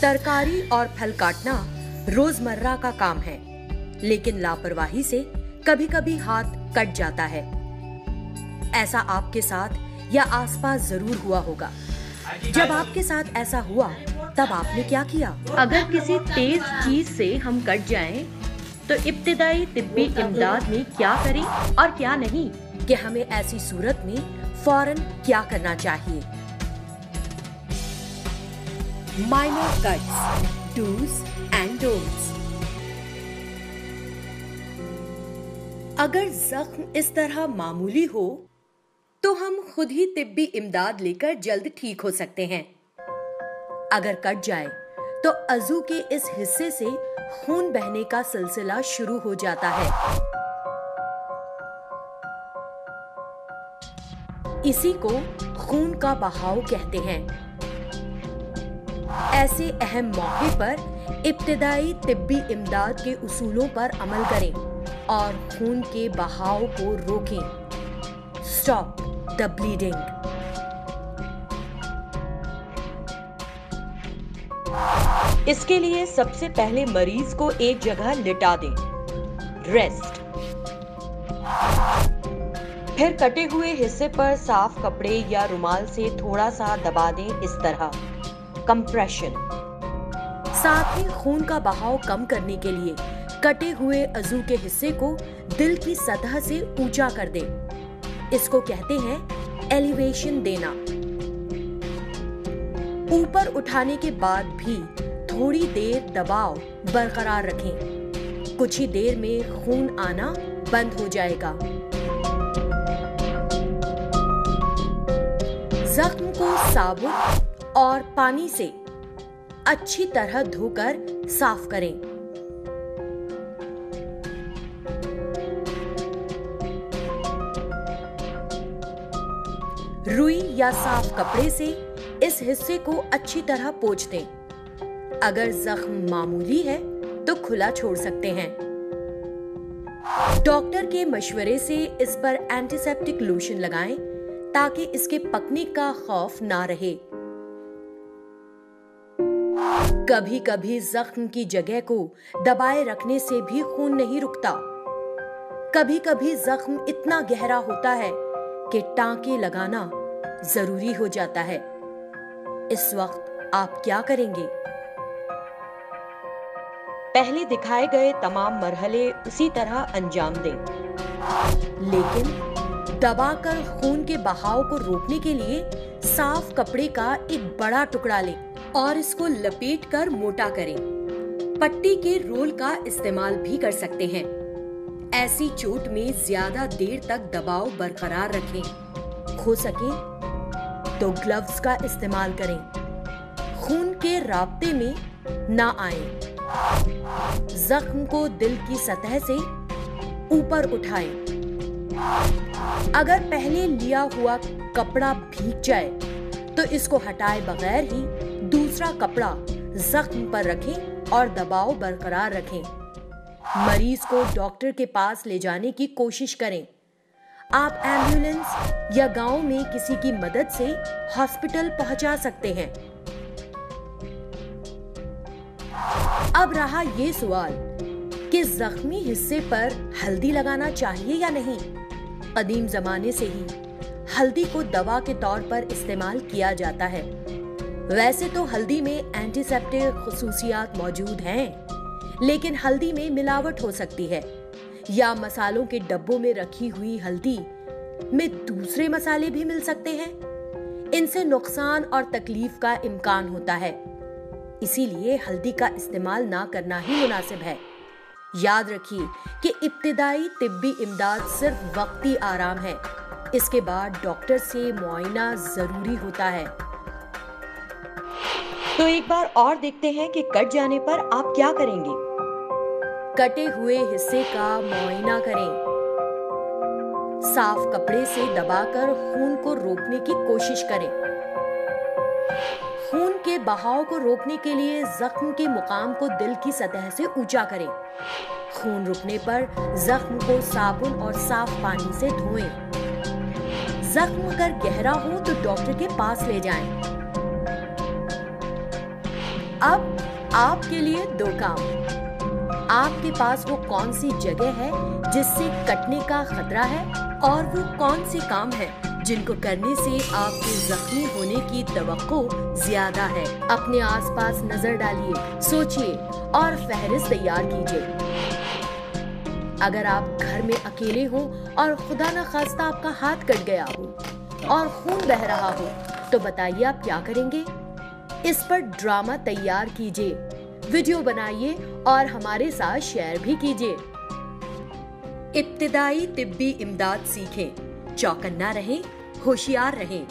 तरकारी और फल काटना रोजमर्रा का काम है, लेकिन लापरवाही से कभी-कभी हाथ कट जाता है। ऐसा आपके साथ या आसपास जरूर हुआ होगा। जब आपके साथ ऐसा हुआ, तब आपने क्या किया? अगर किसी तेज चीज से हम कट जाएं, तो इब्तिदाई तिब्बी इमदाद में क्या करें और क्या नहीं? कि हमें ऐसी सूरत में फौरन क्या करना चाहिए? Minor cuts, dos and don'ts. अगर जख्म इस तरह मामूली हो, तो हम खुद ही तिब्बी इमदाद लेकर जल्द ठीक हो सकते हैं। अगर कट जाए, तो अज़ू के इस हिस्से से खून बहने का सिलसिला शुरू हो जाता है। इसी को खून का बहाव कहते हैं। ऐसे अहम मौके पर इब्तिदाई तिब्बी इमदाद के उसूलों पर अमल करें और खून के बहाव को रोकें। Stop the bleeding. इसके लिए सबसे पहले मरीज को एक जगह लिटा दें, रेस्ट। फिर कटे हुए हिस्से पर साफ कपड़े या रुमाल से थोड़ा सा दबा दें, इस तरह, कंप्रेशन। साथ ही खून का बहाव कम करने के लिए कटे हुए अज़ू के हिस्से को दिल की सतह से ऊंचा कर दें। इसको कहते हैं एलिवेशन देना। ऊपर उठाने के बाद भी थोड़ी देर दबाव बरकरार रखें। कुछ ही देर में खून आना बंद हो जाएगा। जख्म को साबुन और पानी से अच्छी तरह धोकर साफ करें। रुई या साफ कपड़े से इस हिस्से को अच्छी तरह पोंछ दें। अगर जख्म मामूली है, तो खुला छोड़ सकते हैं। डॉक्टर के मशवरे से इस पर एंटीसेप्टिक लोशन लगाएं, ताकि इसके पकने का खौफ ना रहे। कभी कभी जख्म की जगह को दबाए रखने से भी खून नहीं रुकता। कभी कभी जख्म इतना गहरा होता है कि टांके लगाना जरूरी हो जाता है। इस वक्त आप क्या करेंगे? पहले दिखाए गए तमाम मरहले उसी तरह अंजाम दें, लेकिन दबाकर खून के बहाव को रोकने के लिए साफ कपड़े का एक बड़ा टुकड़ा लें और इसको लपेटकर मोटा करें। पट्टी के रोल का इस्तेमाल भी कर सकते हैं। ऐसी चोट में ज्यादा देर तक दबाव बरकरार रखें। हो सके तो ग्लव्स का इस्तेमाल करें। खून के राब्ते में ना आए। जख्म को दिल की सतह से ऊपर उठाएं। अगर पहले लिया हुआ कपड़ा भीग जाए, तो इसको हटाए बगैर ही दूसरा कपड़ा जख्म पर रखें और दबाव बरकरार रखें। मरीज को डॉक्टर के पास ले जाने की कोशिश करें। आप एम्बुलेंस या गांव में किसी की मदद से हॉस्पिटल पहुंचा सकते हैं। अब रहा ये सवाल कि जख्मी हिस्से पर हल्दी लगाना चाहिए या नहीं। कदीम जमाने से ही हल्दी को दवा के तौर पर इस्तेमाल किया जाता है। वैसे तो हल्दी में एंटीसेप्टिक खुसूसियात मौजूद हैं, लेकिन हल्दी में मिलावट हो सकती है, या मसालों के डब्बों में रखी हुई हल्दी में दूसरे मसाले भी मिल सकते हैं। इनसे नुकसान और तकलीफ का इम्कान होता है। इसीलिए हल्दी का इस्तेमाल ना करना ही मुनासिब है। याद रखिए कि इब्तिदाई तिब्बी इमदाद सिर्फ वक्ती आराम है। इसके बाद डॉक्टर से मुआयना जरूरी होता है। तो एक बार और देखते हैं कि कट जाने पर आप क्या करेंगे। कटे हुए हिस्से का मुआयना करें। साफ कपड़े से दबाकर खून को रोकने की कोशिश करें। खून के बहाव को रोकने के लिए जख्म के मुकाम को दिल की सतह से ऊंचा करें। खून रुकने पर जख्म को साबुन और साफ पानी से धोएं। जख्म अगर गहरा हो तो डॉक्टर के पास ले जाएं। अब आपके लिए 2 काम। आपके पास वो कौन सी जगह है जिससे कटने का खतरा है, और वो कौन से काम है जिनको करने से आपके जख्मी होने की तवक्को ज्यादा है। अपने आसपास नजर डालिए, सोचिए और फहरिस्त तैयार कीजिए। अगर आप घर में अकेले हो और खुदा न खास्ता आपका हाथ कट गया हो और खून बह रहा हो, तो बताइए आप क्या करेंगे? इस पर ड्रामा तैयार कीजिए, वीडियो बनाइए और हमारे साथ शेयर भी कीजिए। इब्तिदाई तिब्बी इमदाद सीखें, चौकन्ना रहें, होशियार रहें।